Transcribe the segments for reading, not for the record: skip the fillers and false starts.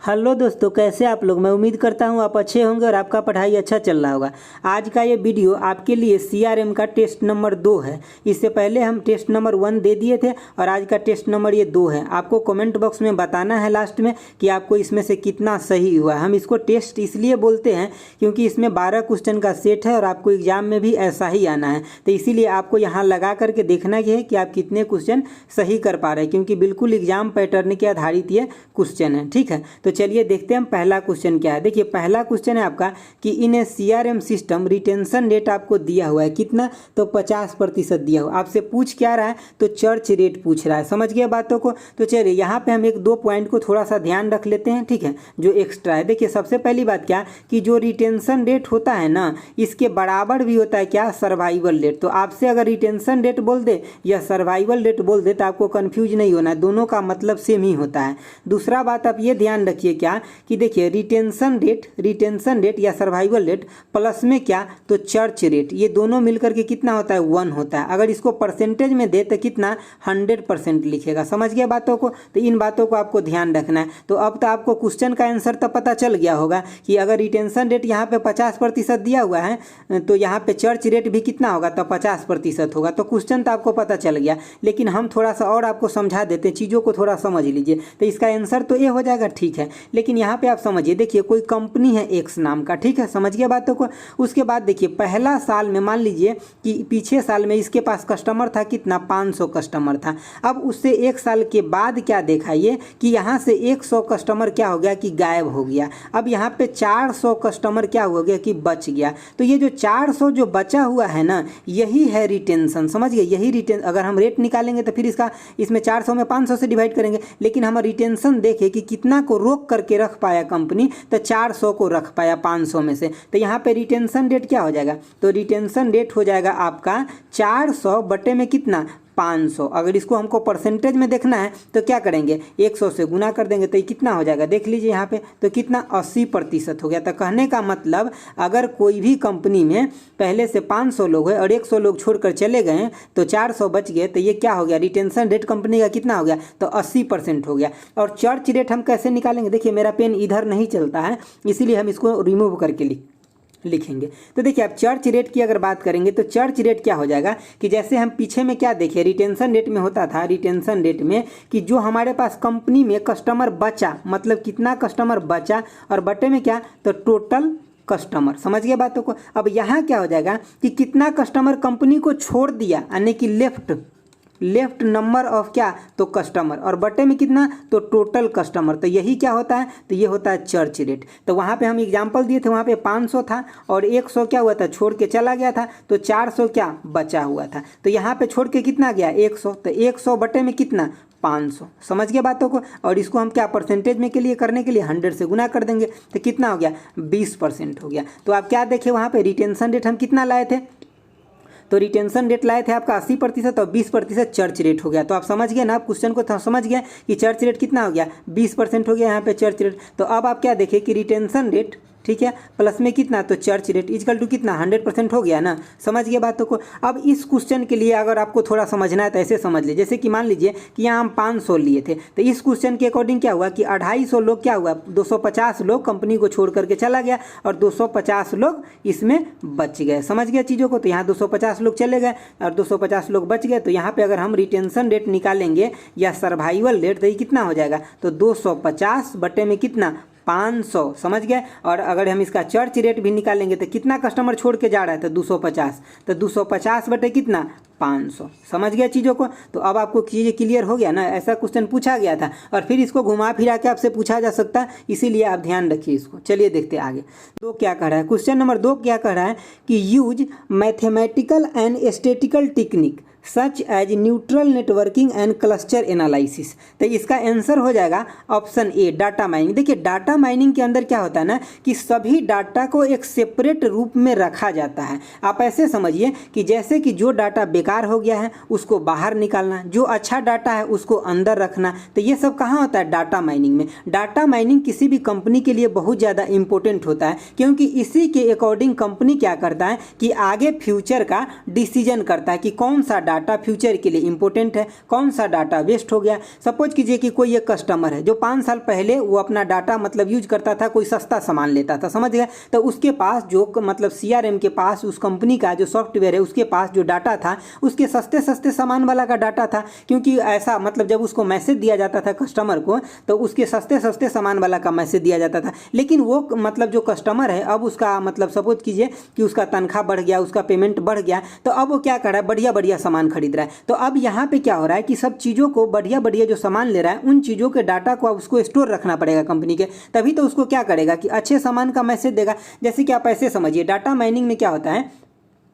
Hello दोस्तों, कैसे आप लोग। मैं उम्मीद करता हूं आप अच्छे होंगे और आपका पढ़ाई अच्छा चल रहा होगा। आज का ये वीडियो आपके लिए सीआरएम का टेस्ट नंबर 2 है। इससे पहले हम टेस्ट नंबर 1 दे दिए थे और आज का टेस्ट नंबर ये 2 है। आपको कमेंट बॉक्स में बताना है लास्ट में कि आपको इसमें से कितना सही हुआ। हम इसको टेस्ट इसलिए बोलते हैं क्योंकि इसमें 12 क्वेश्चन का सेट है और आपको एग्जाम में भी ऐसा ही आना है। तो इसीलिए आपको यहाँ लगा करके देखना है कि आप कितने क्वेश्चन सही कर पा रहे हैं, क्योंकि बिल्कुल एग्जाम पैटर्न के आधारित ये क्वेश्चन है। ठीक है, तो चलिए देखते हैं हम पहला क्वेश्चन क्या है। देखिए पहला क्वेश्चन है आपका कि इन ए सीआरएम सिस्टम रिटेंशन रेट आपको दिया हुआ है कितना, तो 50% दिया हुआ। आपसे पूछ क्या रहा है, तो चर्च रेट पूछ रहा है। समझ गए बातों को। तो चलिए यहाँ पे हम एक दो पॉइंट को थोड़ा सा ध्यान रख लेते हैं, ठीक है, जो एक्स्ट्रा है। देखिए सबसे पहली बात क्या कि जो रिटेंशन रेट होता है ना, इसके बराबर भी होता है क्या, सर्वाइवल रेट। तो आपसे अगर रिटेंशन रेट बोल दे या सर्वाइवल रेट बोल दे तो आपको कंफ्यूज नहीं होना है, दोनों का मतलब सेम ही होता है। दूसरा बात आप ये ध्यान रखिए क्या कि देखिए रिटेंशन रेट या सर्वाइवल रेट प्लस में क्या, तो चर्च रेट, ये दोनों मिलकर के कितना होता है, 1 होता है। अगर इसको परसेंटेज में दे तो कितना, 100% लिखेगा। समझ गया बातों को। तो इन बातों को आपको ध्यान रखना है। तो अब तो आपको क्वेश्चन का आंसर तो पता चल गया होगा कि अगर रिटेंशन रेट यहाँ पे 50% दिया हुआ है तो यहाँ पे चर्च रेट भी कितना होगा, तो 50% होगा। तो क्वेश्चन तो आपको पता चल गया, लेकिन हम थोड़ा सा और आपको समझा देते हैं, चीज़ों को थोड़ा समझ लीजिए। तो इसका आंसर तो ये हो जाएगा, ठीक है। लेकिन यहाँ पे आप समझिए, देखिए कोई कंपनी है एक्स नाम का, ठीक है, समझ गया बातों को। उसके बाद देखिए पहला साल में मान लीजिए कि पीछे साल में इसके पास कस्टमर था कितना, 500 कस्टमर था। अब उससे 1 साल के बाद क्या देखा ये कि यहाँ से 100 कस्टमर क्या हो गया कि गायब हो गया। अब यहाँ पे 400 कस्टमर क्या हो गया कि बच गया। तो ये जो 400 जो बचा हुआ है ना, यही है रिटेंशन। समझ गए, यही रिटेंशन। अगर हम रेट निकालेंगे तो फिर इसमें 400 में 500 से डिवाइड करेंगे, लेकिन हम रिटेंशन देखें कि कितना को रोक करके रख पाया कंपनी, तो 400 को रख पाया 500 में से। तो यहाँ पे रिटेंशन रेट क्या हो जाएगा, तो रिटेंशन रेट हो जाएगा आपका 400 बटे में कितना, 500। अगर इसको हमको परसेंटेज में देखना है तो क्या करेंगे, 100 से गुना कर देंगे। तो ये कितना हो जाएगा, देख लीजिए यहाँ पे, तो कितना 80% हो गया। तो कहने का मतलब अगर कोई भी कंपनी में पहले से 500 लोग हैं और 100 लोग छोड़कर चले गए तो 400 बच गए, तो ये क्या हो गया, रिटेंशन रेट कंपनी का कितना हो गया, तो 80% हो गया। और चर्च रेट हम कैसे निकालेंगे, देखिए मेरा पेन इधर नहीं चलता है, इसीलिए हम इसको रिमूव करके लिखेंगे। तो देखिए आप चर्च रेट की अगर बात करेंगे तो चर्च रेट क्या हो जाएगा कि जैसे हम पीछे में क्या देखे, रिटेंशन रेट में होता था, रिटेंशन रेट में कि जो हमारे पास कंपनी में कस्टमर बचा, मतलब कितना कस्टमर बचा, और बटे में क्या, तो टोटल कस्टमर। समझ गए बातों को। अब यहाँ क्या हो जाएगा कि कितना कस्टमर कंपनी को छोड़ दिया, यानी कि लेफ्ट नंबर ऑफ क्या, तो कस्टमर, और बटे में कितना, तो टोटल कस्टमर। तो यही क्या होता है, तो ये होता है चर्च रेट। तो वहाँ पे हम एग्जांपल दिए थे, वहाँ पे 500 था और 100 क्या हुआ था, छोड़ के चला गया था, तो 400 क्या बचा हुआ था। तो यहाँ पे छोड़ के कितना गया, 100, तो 100 बटे में कितना, 500। समझ गए बातों को। और इसको हम क्या परसेंटेज में के लिए करने के लिए 100 से गुना कर देंगे, तो कितना हो गया, 20% हो गया। तो आप क्या देखें वहाँ पे रिटेंशन रेट हम कितना लाए थे, तो रिटेंशन रेट लाए थे आपका 80% और 20% चर्च रेट हो गया। तो आप समझ गए ना, आप क्वेश्चन को समझ गए कि चर्च रेट कितना हो गया, 20% हो गया यहाँ पे चर्च रेट। तो अब आप क्या देखें कि रिटेंशन रेट, ठीक है, प्लस में कितना, तो चर्च रेट इक्वल टू कितना, 100% हो गया ना। समझ गए बातों को। अब इस क्वेश्चन के लिए अगर आपको थोड़ा समझना है तो ऐसे समझ लीजिए, जैसे कि मान लीजिए कि यहाँ हम 500 लिए थे, तो इस क्वेश्चन के अकॉर्डिंग क्या हुआ कि 250 लोग क्या हुआ, 250 लोग कंपनी को छोड़ करके चला गया और 250 लोग इसमें बच गए। समझ गए चीज़ों को। तो यहाँ 250 लोग चले गए और 250 लोग बच गए। तो यहाँ पे अगर हम रिटेंशन रेट निकालेंगे या सर्वाइवल रेट, तो ये कितना हो जाएगा, तो 250 बटे में कितना, 500। समझ गए। और अगर हम इसका चर्च रेट भी निकालेंगे तो कितना कस्टमर छोड़ के जा रहा है, तो 250, तो 250 बटे कितना, 500। समझ गया चीज़ों को। तो अब आपको चीज़ें क्लियर हो गया ना। ऐसा क्वेश्चन पूछा गया था और फिर इसको घुमा फिरा के आपसे पूछा जा सकता है, इसीलिए आप ध्यान रखिए इसको। चलिए देखते हैं आगे। 2 क्या कह रहा है, क्वेश्चन नंबर 2 क्या कह रहा है कि use mathematical and statical technique such as neutral networking and cluster analysis. तो इसका आंसर हो जाएगा ऑप्शन ए, डाटा माइनिंग। देखिए डाटा माइनिंग के अंदर क्या होता है ना कि सभी डाटा को एक सेपरेट रूप में रखा जाता है। आप ऐसे समझिए कि जैसे कि जो डाटा बेकार हो गया है उसको बाहर निकालना, जो अच्छा डाटा है उसको अंदर रखना। तो ये सब कहाँ होता है, डाटा माइनिंग में। डाटा माइनिंग किसी भी कंपनी के लिए बहुत ज़्यादा इंपॉर्टेंट होता है, क्योंकि इसी के अकॉर्डिंग कंपनी क्या करता है कि आगे फ्यूचर का डिसीजन करता है कि कौन सा डाटा फ्यूचर के लिए इंपॉर्टेंट है, कौन सा डाटा वेस्ट हो गया। सपोज कीजिए कि कोई एक कस्टमर है जो 5 साल पहले वो अपना डाटा मतलब यूज करता था, कोई सस्ता सामान लेता था, समझ गए। तो उसके पास जो मतलब CRM के पास उस कंपनी का जो सॉफ्टवेयर है उसके पास जो डाटा था उसके सस्ते सस्ते सामान वाला का डाटा था, क्योंकि ऐसा मतलब जब उसको मैसेज दिया जाता था कस्टमर को तो उसके सस्ते सस्ते सामान वाला का मैसेज दिया जाता था। लेकिन वो मतलब जो कस्टमर है अब उसका मतलब सपोज कीजिए कि उसका तनख्वाह बढ़ गया, उसका पेमेंट बढ़ गया, तो अब वो क्या कर रहा है, बढ़िया बढ़िया सामान खरीद रहा है। तो अब यहाँ पे क्या हो रहा है कि सब चीज़ों को बढ़िया बढ़िया जो सामान ले रहा है उन चीज़ों के डाटा को अब उसको स्टोर रखना पड़ेगा कंपनी के, तभी तो उसको क्या करेगा कि अच्छे सामान का मैसेज देगा। जैसे कि आप ऐसे समझिए, डाटा माइनिंग में क्या होता है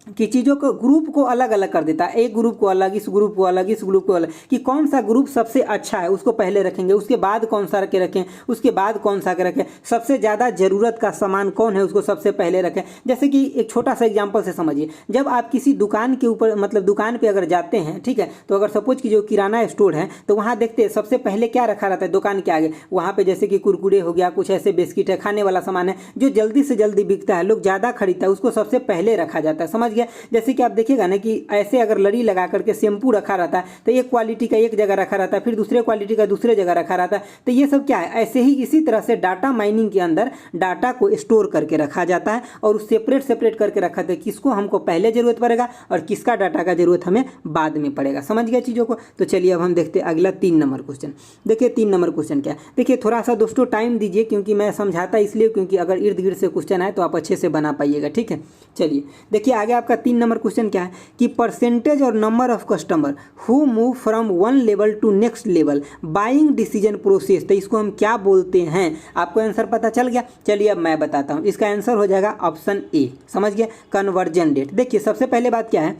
कि चीज़ों को ग्रुप को अलग अलग कर देता है, एक ग्रुप को अलग, इस ग्रुप को अलग, इस ग्रुप को अलग, कि कौन सा ग्रुप सबसे अच्छा है उसको पहले रखेंगे, उसके बाद कौन सा के रखें, उसके बाद कौन सा के रखें, सबसे ज़्यादा ज़रूरत का सामान कौन है उसको सबसे पहले रखें। जैसे कि एक छोटा सा एग्जांपल से समझिए, जब आप किसी दुकान के ऊपर मतलब दुकान पे अगर जाते हैं, ठीक है, तो अगर सपोज कि जो किराना स्टोर है तो वहाँ देखते हैं सबसे पहले क्या रखा रहता है दुकान के आगे, वहाँ पे जैसे कि कुरकुरे हो गया, कुछ ऐसे बिस्किट है, खाने वाला सामान है जो जल्दी से जल्दी बिकता है, लोग ज़्यादा खरीदता है, उसको सबसे पहले रखा जाता है, समझ गया। जैसे कि आप देखिएगा ना कि ऐसे अगर लड़ी लगा करके शैम्पू रखा रहता है तो एक क्वालिटी का एक जगह रखा रहता है, फिर दूसरे क्वालिटी का दूसरे जगह रखा रहता है। तो ये सब क्या है, ऐसे ही इसी तरह से डाटा माइनिंग के अंदर डाटा को स्टोर करके रखा जाता है और सेपरेट सेपरेट करके रखा जाता है, किसको हमको पहले जरूरत पड़ेगा और किसका डाटा का जरूरत हमें बाद में पड़ेगा, समझ गया चीज़ों को। तो चलिए अब हम देखते हैं अगला 3 नंबर क्वेश्चन। देखिए 3 नंबर क्वेश्चन क्या है, देखिए थोड़ा सा दोस्तों टाइम दीजिए क्योंकि मैं समझाता इसलिए क्योंकि अगर इर्द गिर्द से क्वेश्चन आए तो आप अच्छे से बना पाइएगा, ठीक है। चलिए देखिए आगे आपका 3 नंबर क्वेश्चन क्या है कि परसेंटेज और number of customer who move from one level to next level buying decision process, तो इसको हम क्या बोलते हैं। आपको आंसर पता चल गया, चलिए अब मैं बताता हूं। इसका आंसर हो जाएगा ऑप्शन ए, समझ गए, कन्वर्जन रेट। देखिए सबसे पहले बात क्या है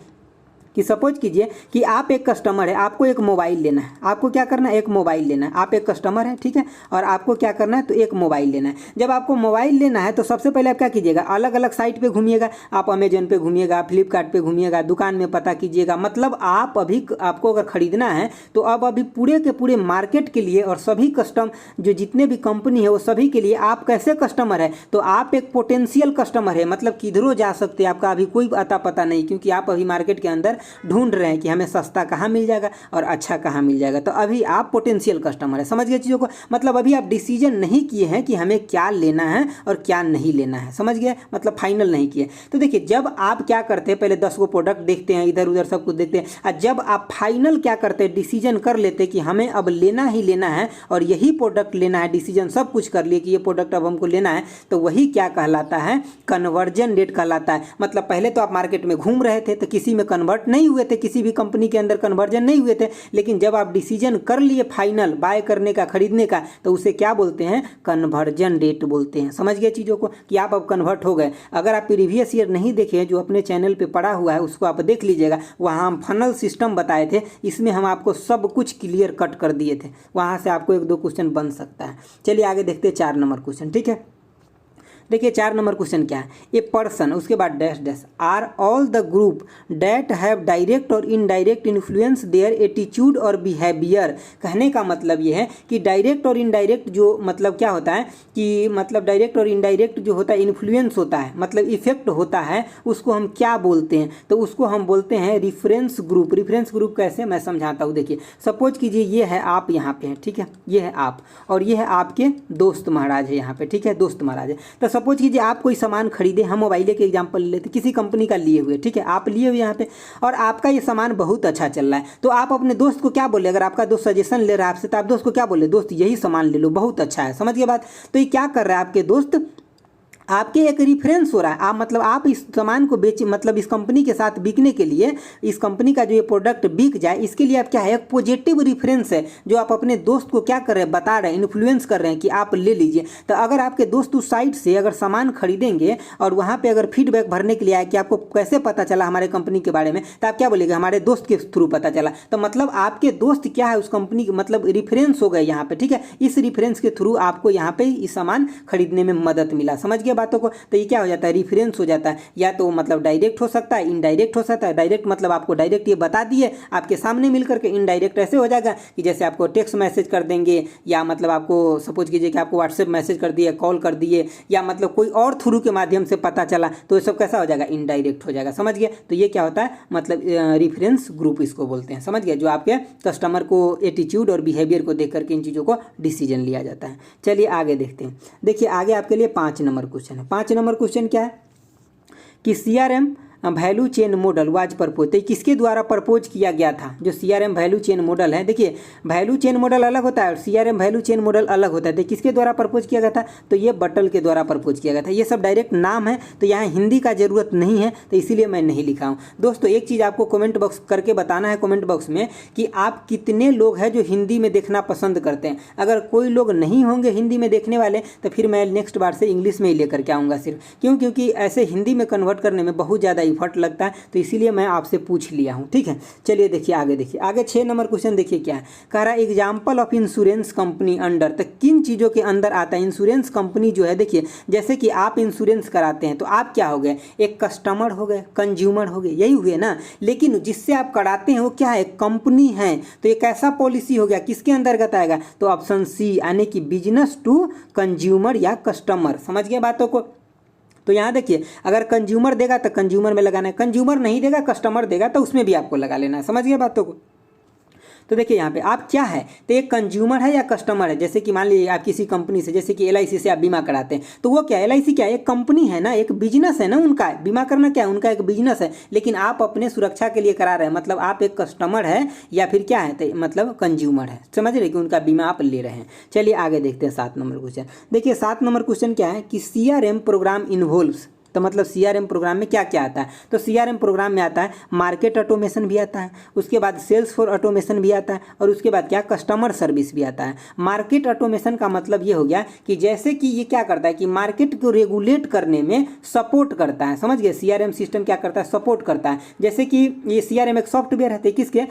कि सपोज कीजिए कि आप एक कस्टमर है, आपको एक मोबाइल लेना है, आपको क्या करना है, एक मोबाइल लेना है। आप एक कस्टमर है, ठीक है, और आपको क्या करना है, तो एक मोबाइल लेना है। जब आपको मोबाइल लेना है तो सबसे पहले आप क्या कीजिएगा, अलग अलग साइट पे घूमिएगा, आप अमेजन पे घूमिएगा, फ्लिपकार्ट पे घूमिएगा, दुकान में पता कीजिएगा। मतलब आप अभी आपको अगर खरीदना है तो अब अभी पूरे के पूरे मार्केट के लिए और सभी कस्टम जो जितने भी कंपनी है वो सभी के लिए आप कैसे कस्टमर है, तो आप एक पोटेंशियल कस्टमर है, मतलब किधरों जा सकते हैं, आपका अभी कोई अता पता नहीं, क्योंकि आप अभी मार्केट के अंदर ढूंढ रहे हैं कि हमें सस्ता कहाँ मिल जाएगा और अच्छा कहाँ मिल जाएगा। तो अभी आप पोटेंशियल कस्टमर है, समझ गए चीज़ों को। मतलब अभी आप डिसीजन नहीं किए हैं कि हमें क्या लेना है और क्या नहीं लेना है, समझ गए, मतलब फाइनल नहीं किए। तो देखिए जब आप क्या करते हैं, पहले 10 को प्रोडक्ट देखते हैं, इधर उधर सब कुछ देखते हैं, और जब आप फाइनल क्या करते हैं, डिसीजन कर लेते हैं कि हमें अब लेना ही लेना है और यही प्रोडक्ट लेना है, डिसीजन सब कुछ कर लिए कि ये प्रोडक्ट अब हमको लेना है, तो वही क्या कहलाता है, कन्वर्जन रेट कहलाता है। मतलब पहले तो आप मार्केट में घूम रहे थे तो किसी में कन्वर्ट नहीं हुए थे, किसी भी कंपनी के अंदर कन्वर्जन नहीं हुए थे, लेकिन जब आप डिसीजन कर लिए फाइनल बाय करने का, खरीदने का, तो उसे क्या बोलते हैं, कन्वर्जन रेट बोलते हैं। समझ गए चीज़ों को कि आप अब कन्वर्ट हो गए। अगर आप प्रीवियस ईयर नहीं देखे, जो अपने चैनल पे पड़ा हुआ है उसको आप देख लीजिएगा, वहाँ हम फनल सिस्टम बताए थे, इसमें हम आपको सब कुछ क्लियर कट कर दिए थे, वहाँ से आपको 1-2 क्वेश्चन बन सकता है। चलिए आगे देखते हैं 4 नंबर क्वेश्चन, ठीक है। देखिए 4 नंबर क्वेश्चन क्या है, ए पर्सन, उसके बाद dash dash, are all the group that have direct और इनडायरेक्ट इन्फ्लुएंस देयर एटीट्यूड और बिहेवियर। कहने का मतलब ये है कि डायरेक्ट और इनडायरेक्ट जो मतलब क्या होता है कि मतलब डायरेक्ट और इनडायरेक्ट जो होता है इन्फ्लुएंस होता है, मतलब इफेक्ट होता है, उसको हम क्या बोलते हैं, तो उसको हम बोलते हैं रिफरेंस ग्रुप। रिफरेंस ग्रुप कैसे, मैं समझाता हूँ। देखिए सपोज कीजिए ये है आप यहाँ पे हैं, ठीक है, ये है आप और ये है आपके दोस्त महाराज है यहाँ पे, ठीक है, दोस्त महाराज है। तो सपोज कीजिए आप कोई सामान खरीदे, हम मोबाइल के एग्जांपल लेते, किसी कंपनी का लिए हुए, ठीक है, आप लिए हुए यहाँ पे और आपका ये सामान बहुत अच्छा चल रहा है, तो आप अपने दोस्त को क्या बोले, अगर आपका दोस्त सजेशन ले रहा है आपसे, तो आप दोस्त को क्या बोले, दोस्त यही सामान ले लो, बहुत अच्छा है। समझ गए बात। तो ये क्या कर रहा है आपके दोस्त, आपके एक रिफरेंस हो रहा है, आप मतलब आप इस सामान को बेच मतलब इस कंपनी के साथ बिकने के लिए, इस कंपनी का जो ये प्रोडक्ट बिक जाए, इसके लिए आप क्या है, एक पॉजिटिव रिफरेंस है जो आप अपने दोस्त को क्या कर रहे हैं, बता रहे हैं, इन्फ्लुएंस कर रहे हैं कि आप ले लीजिए। तो अगर आपके दोस्त उस साइट से अगर सामान खरीदेंगे और वहाँ पर अगर फीडबैक भरने के लिए आए कि आपको कैसे पता चला हमारे कंपनी के बारे में, तो आप क्या बोलेंगे, हमारे दोस्त के थ्रू पता चला। तो मतलब आपके दोस्त क्या है, उस कंपनी की मतलब रिफरेंस हो गए यहाँ पे, ठीक है, इस रिफरेंस के थ्रू आपको यहाँ पे इस सामान खरीदने में मदद मिला। समझ गए बातों को? तो ये क्या हो जाता है, रिफरेंस हो जाता है। या तो मतलब डायरेक्ट हो सकता है, इनडायरेक्ट हो सकता है। डायरेक्ट मतलब आपको डायरेक्ट ये बता दिए आपके सामने मिल करके, इनडायरेक्ट ऐसे हो जाएगा कि जैसे आपको टेक्स्ट मैसेज कर देंगे, या मतलब आपको सपोज कीजिए कि आपको व्हाट्सएप मैसेज कर दिए, कॉल कर दिए, या मतलब कोई और थ्रू के माध्यम से पता चला, तो ये सब कैसा हो जाएगा, इनडायरेक्ट हो जाएगा। समझ गए? तो ये क्या होता है, मतलब रेफरेंस ग्रुप इसको बोलते हैं। समझ गए? जो आपके कस्टमर को एटीट्यूड और बिहेवियर को देख करके इन चीज़ों को डिसीजन लिया जाता है। चलिए आगे देखते हैं। देखिए आगे आपके लिए 5 नंबर क्वेश्चन है। 5 नंबर क्वेश्चन क्या है कि CRM value chain model was propose, तो किसके द्वारा प्रपोज किया गया था? जो सीआरएम वैल्यू चेन मॉडल है, देखिए वैल्यू चेन मॉडल अलग होता है और सीआरएम वैल्यू चेन मॉडल अलग होता है। तो किसके द्वारा प्रपोज किया गया था? तो ये बटल के द्वारा प्रपोज किया गया था। ये सब डायरेक्ट नाम है, तो यहाँ हिंदी का जरूरत नहीं है, तो इसीलिए मैं नहीं लिखा हूँ। दोस्तों एक चीज़ आपको कमेंट बॉक्स करके बताना है, कमेंट बॉक्स में, कि आप कितने लोग हैं जो हिंदी में देखना पसंद करते हैं। अगर कोई लोग नहीं होंगे हिंदी में देखने वाले, तो फिर मैं नेक्स्ट बार से इंग्लिश में ही लेकर के आऊँगा सिर्फ। क्यों? क्योंकि ऐसे हिंदी में कन्वर्ट करने में बहुत ज़्यादा इफर्ट लगता है, तो इसीलिए मैं आपसे पूछ लिया हूं। ठीक है, चलिए देखिए आगे। देखिए आगे 6 नंबर क्वेश्चन देखिए क्या है, कह रहा है example of insurance company under, तो किन चीज़ों के अंदर आता है इंश्योरेंस कंपनी? जो है देखिए, जैसे कि आप इंश्योरेंस कराते हैं तो आप क्या हो गए, एक कस्टमर हो गए, कंज्यूमर हो गए, यही हुए ना। लेकिन जिससे आप कराते हैं वो क्या है, कंपनी है। तो एक ऐसा पॉलिसी हो गया, किसके अंतर्गत आएगा? तो ऑप्शन सी, यानी कि बिजनेस टू कंज्यूमर या कस्टमर। समझ गए बातों को? तो यहाँ देखिए, अगर कंज्यूमर देगा तो कंज्यूमर में लगाना है, कंज्यूमर नहीं देगा, कस्टमर देगा तो उसमें भी आपको लगा लेना है। समझ गए बातों को? तो देखिए यहाँ पे आप क्या है, तो एक कंज्यूमर है या कस्टमर है। जैसे कि मान लीजिए आप किसी कंपनी से, जैसे कि एलआईसी से आप बीमा कराते हैं, तो वो क्या, एलआईसी क्या है, एक कंपनी है ना, एक बिजनेस है ना उनका। बीमा करना क्या है, उनका एक बिजनेस है। लेकिन आप अपने सुरक्षा के लिए करा रहे हैं, मतलब आप एक कस्टमर है या फिर क्या है, तो मतलब कंज्यूमर है। समझ रहे कि उनका बीमा आप ले रहे हैं। चलिए आगे देखते हैं 7 नंबर क्वेश्चन। देखिए 7 नंबर क्वेश्चन क्या है कि सीआरएम प्रोग्राम इन्वॉल्व्स, तो मतलब सीआरएम प्रोग्राम में क्या क्या आता है? तो सीआरएम प्रोग्राम में आता है मार्केट ऑटोमेशन भी आता है, उसके बाद सेल्स फॉर ऑटोमेशन भी आता है, और उसके बाद क्या, कस्टमर सर्विस भी आता है। मार्केट ऑटोमेशन का मतलब ये हो गया कि जैसे कि ये क्या करता है कि मार्केट को रेगुलेट करने में सपोर्ट करता है। समझ गए? सीआरएम सिस्टम क्या करता है, सपोर्ट करता है। जैसे कि ये सीआरएम एक सॉफ्टवेयर है, किसके,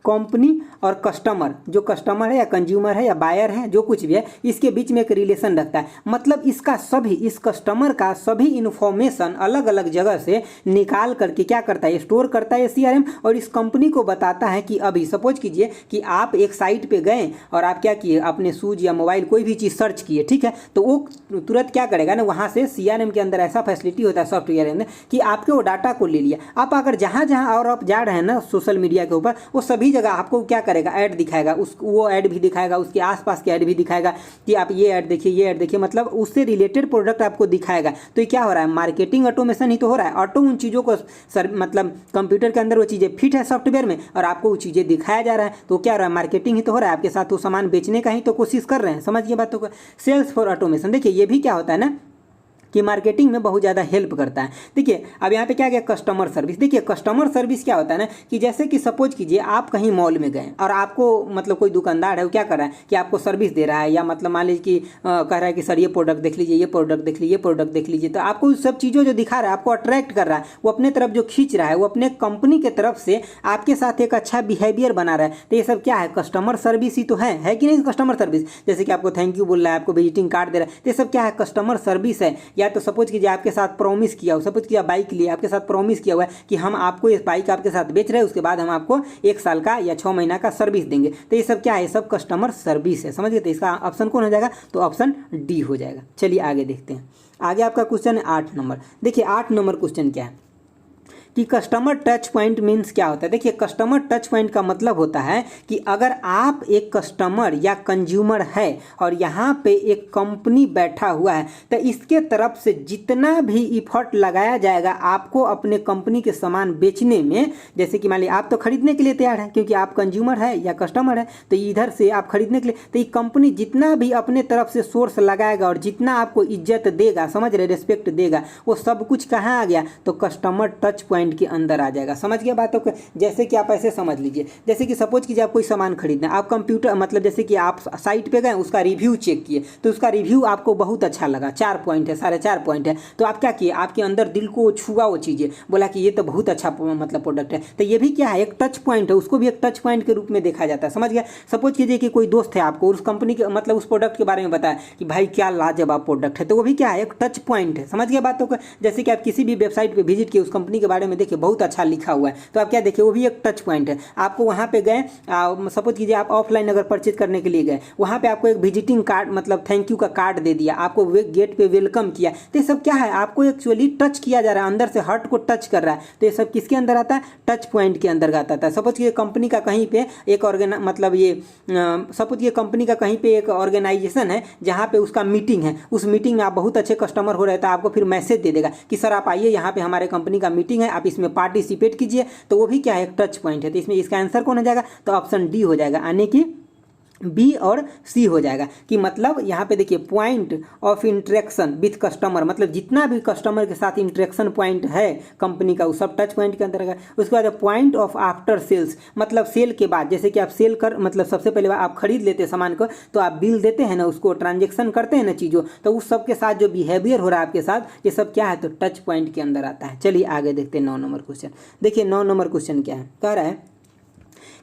कंपनी और कस्टमर, जो कस्टमर है या कंज्यूमर है या बायर है, जो कुछ भी है, इसके बीच में एक रिलेशन रखता है। मतलब इसका सभी, इस कस्टमर का सभी इन्फॉर्मेशन अलग अलग जगह से निकाल करके क्या करता है, स्टोर करता है सीआरएम, और इस कंपनी को बताता है कि अभी सपोज कीजिए कि आप एक साइट पे गए और आप क्या किए, अपने शूज या मोबाइल कोई भी चीज़ सर्च किए, ठीक है, तो वो तुरंत क्या करेगा ना, वहाँ से सीआरएम के अंदर ऐसा फैसिलिटी होता है सॉफ्टवेयर के अंदर कि आपके वो डाटा को ले लिया। आप अगर जहाँ जहाँ और आप जा रहे हैं ना सोशल मीडिया के ऊपर, वो सभी जगह आपको क्या करेगा, ऐड दिखाएगा, वो ऐड भी दिखाएगा, उसके आसपास के ऐड भी दिखाएगा कि आप ये ऐड देखिए, ये ऐड देखिए, मतलब उससे रिलेटेड प्रोडक्ट आपको दिखाएगा। तो ये क्या हो रहा है, मार्केटिंग ऑटोमेशन ही तो हो रहा है। ऑटो उन चीज़ों को मतलब कंप्यूटर के अंदर वो चीज़ें फिट है सॉफ्टवेयर में, और आपको वो चीज़ें दिखाया जा रहा है। तो क्या हो रहा है, मार्केटिंग ही तो हो रहा है, आपके साथ वो सामान बेचने का ही तो कोशिश कर रहे हैं। समझिए बातों को। सेल्स फॉर ऑटोमेशन, देखिए ये भी क्या होता है ना कि मार्केटिंग में बहुत ज़्यादा हेल्प करता है। देखिए अब यहाँ पे क्या गया, कस्टमर सर्विस। देखिए कस्टमर सर्विस क्या होता है ना कि जैसे कि सपोज कीजिए आप कहीं मॉल में गए और आपको मतलब कोई दुकानदार है वो क्या कर रहा है कि आपको सर्विस दे रहा है, या मतलब मान लीजिए कि कह रहा है कि सर ये प्रोडक्ट देख लीजिए, ये प्रोडक्ट देख लीजिए, ये प्रोडक्ट देख लीजिए, तो आपको उस सब चीज़ों जो दिखा रहा है, आपको अट्रैक्ट कर रहा है, वो अपने तरफ जो खींच रहा है, वो अपने कंपनी के तरफ से आपके साथ एक अच्छा बिहेवियर बना रहा है। तो ये सब क्या है, कस्टमर सर्विस ही तो है कि नहीं। कस्टमर सर्विस जैसे कि आपको थैंक यू बोल रहा है, आपको विजिटिंग कार्ड दे रहा है, तो ये सब क्या है, कस्टमर सर्विस है। या तो सपोज कीजिए आपके साथ प्रॉमिस किया हो, सपोज किया बाइक लिए, आपके साथ प्रॉमिस किया हुआ है कि हम आपको ये बाइक आपके साथ बेच रहे हैं, उसके बाद हम आपको 1 साल का या 6 महीना का सर्विस देंगे। तो ये सब क्या है, ये सब कस्टमर सर्विस है। समझ गए? तो इसका ऑप्शन कौन हो जाएगा, तो ऑप्शन डी हो जाएगा। चलिए आगे देखते हैं। आगे आपका क्वेश्चन है 8 नंबर। देखिए 8 नंबर क्वेश्चन क्या है कि कस्टमर टच पॉइंट मीन्स क्या होता है। देखिए कस्टमर टच पॉइंट का मतलब होता है कि अगर आप एक कस्टमर या कंज्यूमर है और यहाँ पे एक कंपनी बैठा हुआ है, तो इसके तरफ से जितना भी इफर्ट लगाया जाएगा आपको अपने कंपनी के सामान बेचने में, जैसे कि मान लीजिए आप तो खरीदने के लिए तैयार है क्योंकि आप कंज्यूमर है या कस्टमर है, तो इधर से आप खरीदने के लिए, तो ये कंपनी जितना भी अपने तरफ से सोर्स लगाएगा और जितना आपको इज्जत देगा, समझ रहे, रिस्पेक्ट देगा, वो सब कुछ कहाँ आ गया, तो कस्टमर टच पॉइंट पॉइंट के अंदर आ जाएगा। समझ गए बातों को? जैसे कि आप ऐसे समझ लीजिए, जैसे कि सपोज कीजिए आप कोई सामान खरीदना है, आप कंप्यूटर मतलब जैसे कि आप साइट पे गए, उसका रिव्यू चेक किए, तो उसका रिव्यू आपको बहुत अच्छा लगा, 4 पॉइंट है, 4.5 पॉइंट है, तो आप क्या किए, आपके अंदर दिल को छुआ वो चीज़ें, बोला कि ये तो बहुत अच्छा मतलब प्रोडक्ट है। तो ये भी क्या है, एक टच पॉइंट है, उसको भी एक टच पॉइंट के रूप में देखा जाता है। समझ गया? सपोज कीजिए कि कोई दोस्त है आपको उस कंपनी के मतलब उस प्रोडक्ट के बारे में बताया कि भाई क्या लाजवाब प्रोडक्ट है, तो वो भी क्या है, एक टच पॉइंट है। समझ गया बातों को? जैसे कि आप किसी भी वेबसाइट पे विजिट किए, उस कंपनी के बारे में देखिए बहुत अच्छा लिखा हुआ है, तो आप क्या देखिए, वो भी एक टच पॉइंट है। आपको वहाँ पे गए, सपोज कीजिए आप ऑफलाइन अगर परचेज करने के लिए गए, वहाँ पे आपको एक विजिटिंग कार्ड मतलब थैंक यू का कार्ड दे दिया, आपको गेट पे वेलकम किया, तो ये सब क्या है, आपको एक्चुअली टच किया जा रहा है, अंदर से हार्ट को टच कर रहा है, तो ये सब किसके अंदर आता है, टच पॉइंट के अंदर आता है। सपोज ये कंपनी का कहीं पे एक मतलब ये सपोज ये कंपनी का कहीं पे एक ऑर्गेनाइजेशन है जहाँ पे उसका मीटिंग है, उस मीटिंग में आप बहुत अच्छे कस्टमर हो रहे हैं, तो आपको फिर मैसेज दे देगा कि सर आप आइए, यहाँ पे हमारे कंपनी का मीटिंग है, आप इसमें पार्टिसिपेट कीजिए, तो वो भी क्या है, एक टच पॉइंट है। तो इसमें इसका आंसर कौन हो जाएगा, तो ऑप्शन डी हो जाएगा, यानी कि बी और सी हो जाएगा। कि मतलब यहाँ पे देखिए point of interaction with customer, मतलब जितना भी कस्टमर के साथ इंटरेक्शन पॉइंट है कंपनी का, वो सब टच पॉइंट के अंदर है। उसके बाद पॉइंट ऑफ आफ्टर सेल्स, मतलब सेल के बाद, जैसे कि आप सेल कर मतलब सबसे पहले आप खरीद लेते हैं सामान को, तो आप बिल देते हैं ना, उसको ट्रांजेक्शन करते हैं ना चीज़ों, तो उस सब के साथ जो बिहेवियर हो रहा है आपके साथ, ये सब क्या है, तो टच पॉइंट के अंदर आता है। चलिए आगे देखते हैं 9 नंबर क्वेश्चन। देखिए 9 नंबर क्वेश्चन क्या है, कह रहा है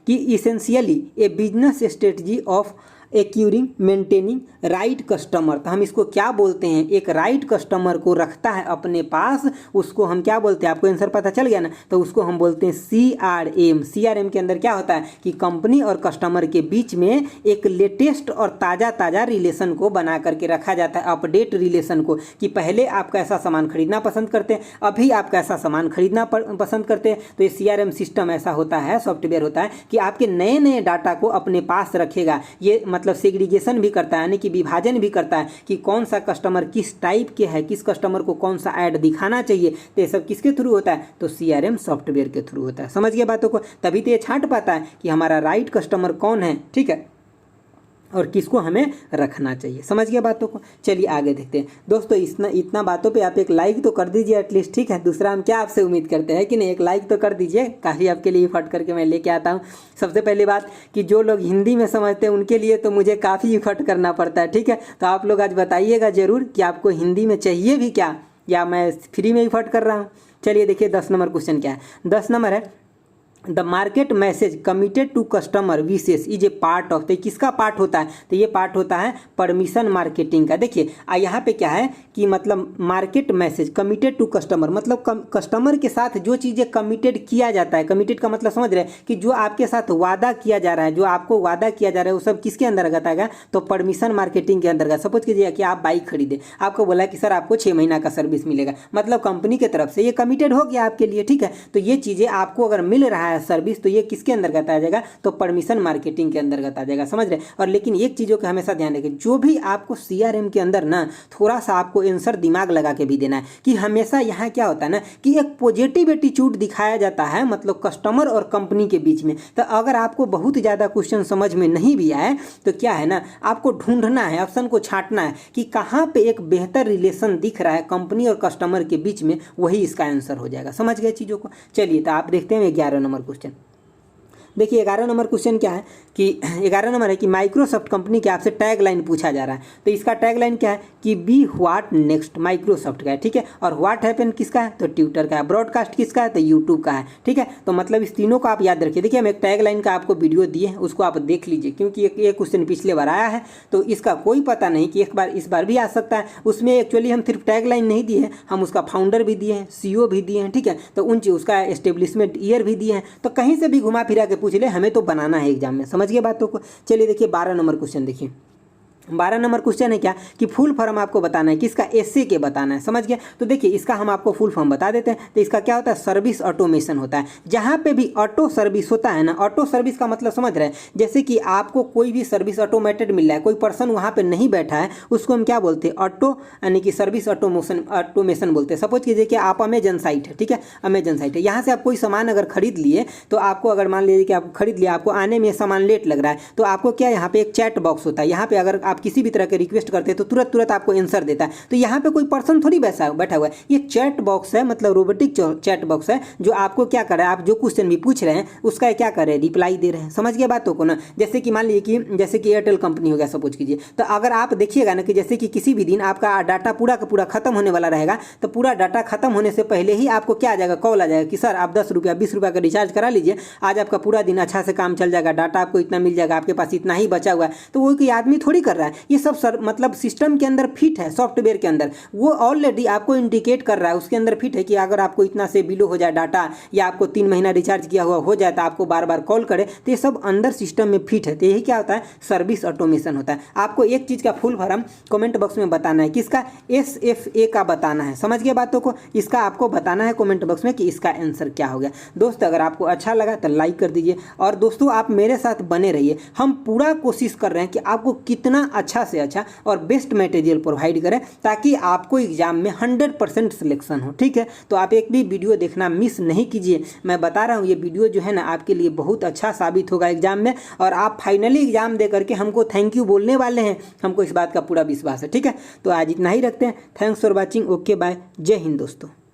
कि essentially A business strategy of occurring maintaining right customer, तो हम इसको क्या बोलते हैं, एक राइट कस्टमर को रखता है अपने पास, उसको हम क्या बोलते हैं, आपको आंसर पता चल गया ना, तो उसको हम बोलते हैं CRM। CRM के अंदर क्या होता है कि कंपनी और कस्टमर के बीच में एक लेटेस्ट और ताज़ा रिलेशन को बना करके रखा जाता है, अपडेट रिलेशन को, कि पहले आप कैसा सामान खरीदना पसंद करते हैं, अभी आप कैसा सामान खरीदना पसंद करते हैं। तो ये CRM सिस्टम ऐसा होता है, सॉफ्टवेयर होता है कि आपके नए डाटा को अपने पास रखेगा। ये मतलब सेग्रीगेशन भी करता है, यानी कि विभाजन भी करता है कि कौन सा कस्टमर किस टाइप के है, किस कस्टमर को कौन सा ऐड दिखाना चाहिए, तो ये सब किसके थ्रू होता है, तो CRM सॉफ्टवेयर के थ्रू होता है। समझ गए बातों को? तभी तो ये छांट पाता है कि हमारा राइट कस्टमर कौन है, ठीक है, और किसको हमें रखना चाहिए। समझ गया बातों को? चलिए आगे देखते हैं। दोस्तों इतना बातों पे आप एक लाइक तो कर दीजिए एटलीस्ट, ठीक है। दूसरा हम क्या आपसे उम्मीद करते हैं कि नहीं, एक लाइक तो कर दीजिए, काफ़ी आपके लिए इफर्ट करके मैं लेके आता हूँ। सबसे पहली बात कि जो लोग हिंदी में समझते हैं उनके लिए तो मुझे काफ़ी इफर्ट करना पड़ता है, ठीक है। तो आप लोग आज बताइएगा ज़रूर कि आपको हिंदी में चाहिए भी क्या, या मैं फ्री में इफर्ट कर रहा हूँ। चलिए देखिए 10 नंबर क्वेश्चन क्या है। 10 नंबर है, the market message committed to customer विशेष इज ए पार्ट ऑफ, तो किसका पार्ट होता है, तो ये पार्ट होता है परमिशन मार्केटिंग का। देखिए यहाँ पे क्या है कि मतलब market message committed to customer, मतलब कस्टमर के साथ जो चीज़ें कमिटेड किया जाता है, कमिटेड का मतलब समझ रहे हैं कि जो आपके साथ वादा किया जा रहा है, जो आपको वादा किया जा रहा है, वो सब किसके अंतर्गत आएगा, तो परमिशन मार्केटिंग के अंतर्गत। सपोज कीजिए कि आप बाइक खरीदे, आपको बोला कि सर आपको 6 महीना का सर्विस मिलेगा, मतलब कंपनी की तरफ से ये कमिटेड हो गया आपके लिए, ठीक है। तो ये चीज़ें आपको अगर मिल रहा है सर्विस, तो ये किसके अंतर्गत आ जाएगा, तो परमिशन मार्केटिंग के अंतर्गत आ जाएगा। समझ रहे? और लेकिन एक चीज़ों का हमेशा ध्यान रखें, जो भी आपको CRM के अंदर ना थोड़ा सा आपको आंसर दिमाग लगा के भी देना है कि हमेशा यहाँ क्या होता है ना कि एक पॉजिटिव एटीट्यूड दिखाया जाता है, मतलब कस्टमर और कंपनी के बीच में। तो अगर आपको बहुत ज़्यादा क्वेश्चन समझ में नहीं भी आए तो क्या है ना, आपको ढूंढना है, ऑप्शन को छांटना है कि कहाँ पे एक बेहतर रिलेशन दिख रहा है कंपनी और कस्टमर के बीच में, वही इसका आंसर हो जाएगा। समझ गए चीज़ों को? चलिए तो आप देखते हैं 11 नंबर क्वेश्चन। देखिए 11 नंबर क्वेश्चन क्या है कि 11 नंबर है कि माइक्रोसॉफ्ट कंपनी के आपसे टैग लाइन पूछा जा रहा है। तो इसका टैग लाइन क्या है कि बी व्हाट नेक्स्ट, माइक्रोसॉफ्ट का है, ठीक है। और व्हाट हैपन किसका है, तो ट्विटर का है। ब्रॉडकास्ट किसका है, तो यूट्यूब का है, ठीक है। तो मतलब इस तीनों को आप याद रखिए। देखिए हम एक टैग लाइन का आपको वीडियो दिए हैं, उसको आप देख लीजिए, क्योंकि एक क्वेश्चन पिछले बार आया है, तो इसका कोई पता नहीं कि इस बार भी आ सकता है। उसमें एक्चुअली हम सिर्फ टैग लाइन नहीं दिए हैं, हम उसका फाउंडर भी दिए हैं, CEO भी दिए हैं, ठीक है। तो उसका एस्टेब्लिशमेंट ईयर भी दिए हैं, तो कहीं से भी घुमा फिरा के पूछ ले, हमें तो बनाना है एग्जाम में। समझ गए बातों को? चलिए देखिए 12 नंबर क्वेश्चन देखिए। 12 नंबर क्वेश्चन है क्या कि फुल फॉर्म आपको बताना है, किसका, एसए के बताना है। समझ गया? तो देखिए इसका हम आपको फुल फॉर्म बता देते हैं। तो इसका क्या होता है, सर्विस ऑटोमेशन होता है। जहाँ पे भी ऑटो सर्विस होता है ना, ऑटो सर्विस का मतलब समझ रहे हैं, जैसे कि आपको कोई भी सर्विस ऑटोमेटेड मिल रहा है, कोई पर्सन वहाँ पे नहीं बैठा है, उसको हम क्या बोलते हैं, ऑटो, यानी कि सर्विस ऑटोमेशन बोलते हैं। सपोज कीजिए कि आप अमेजन साइट है, ठीक है, अमेजन साइट है, यहाँ से आप कोई सामान अगर खरीद लिए, तो आपको अगर मान लीजिए कि आप खरीद लिया, आपको आने में सामान लेट लग रहा है, तो आपको क्या यहाँ पे एक चैट बॉक्स होता है, यहाँ पे अगर आप आप किसी भी तरह के रिक्वेस्ट करते हैं तो तुरंत तुरंत आपको आंसर देता है। तो यहाँ पे कोई पर्सन थोड़ी बैठा हुआ है, ये चैट बॉक्स है, मतलब रोबोटिक चैट बॉक्स है जो आपको क्या कर रहा है, आप जो क्वेश्चन भी पूछ रहे हैं उसका क्या कर रहे हैं, रिप्लाई दे रहे हैं। समझ गए बातों को ना। जैसे कि मान लीजिए कि जैसे कि एयरटेल कंपनी हो गया सपोज कीजिए, तो अगर आप देखिएगा ना कि जैसे कि किसी भी दिन आपका डाटा पूरा का पूरा खत्म होने वाला रहेगा, तो पूरा डाटा खत्म होने से पहले ही आपको क्या आ जाएगा, कॉल आ जाएगा कि सर आप 10 रुपया 20 रुपया का रिचार्ज करा लीजिए, आज आपका पूरा दिन अच्छा से काम चल जाएगा, डाटा आपको इतना मिल जाएगा, आपके पास इतना ही बचा हुआ है। तो वो कोई आदमी थोड़ी कर रहा है, ये सब सर मतलब सिस्टम के अंदर फिट है, सॉफ्टवेयर के अंदर वो ऑलरेडी आपको इंडिकेट कर रहा है, उसके अंदर फिट है कि अगर आपको इतना से बिलो हो जाए डाटा या आपको 3 महीना रिचार्ज किया हुआ हो जाए तो आपको बार बार कॉल करे। तो ये सब अंदर सिस्टम में फिट है। तो यही क्या होता है, सर्विस ऑटोमेशन होता है। आपको एक चीज़ का फुल फॉर्म कमेंट बॉक्स में बताना है, किसका, SFA का बताना है। समझ गए बातों को, इसका आपको बताना है कमेंट बॉक्स में कि इसका आंसर क्या हो गया। दोस्त अगर आपको अच्छा लगा तो लाइक कर दीजिए, और दोस्तों आप मेरे साथ बने रहिए। हम पूरा कोशिश कर रहे हैं कि आपको कितना अच्छा से अच्छा और बेस्ट मटेरियल प्रोवाइड करें ताकि आपको एग्जाम में 100% सिलेक्शन हो। ठीक है, तो आप एक भी वीडियो देखना मिस नहीं कीजिए। मैं बता रहा हूँ ये वीडियो जो है ना आपके लिए बहुत अच्छा साबित होगा एग्जाम में, और आप फाइनली एग्जाम दे करके हमको थैंक यू बोलने वाले हैं। हमको इस बात का पूरा विश्वास है। ठीक है, तो आज इतना ही रखते हैं। Thanks for watching. Okay bye, जय हिंद दोस्तों।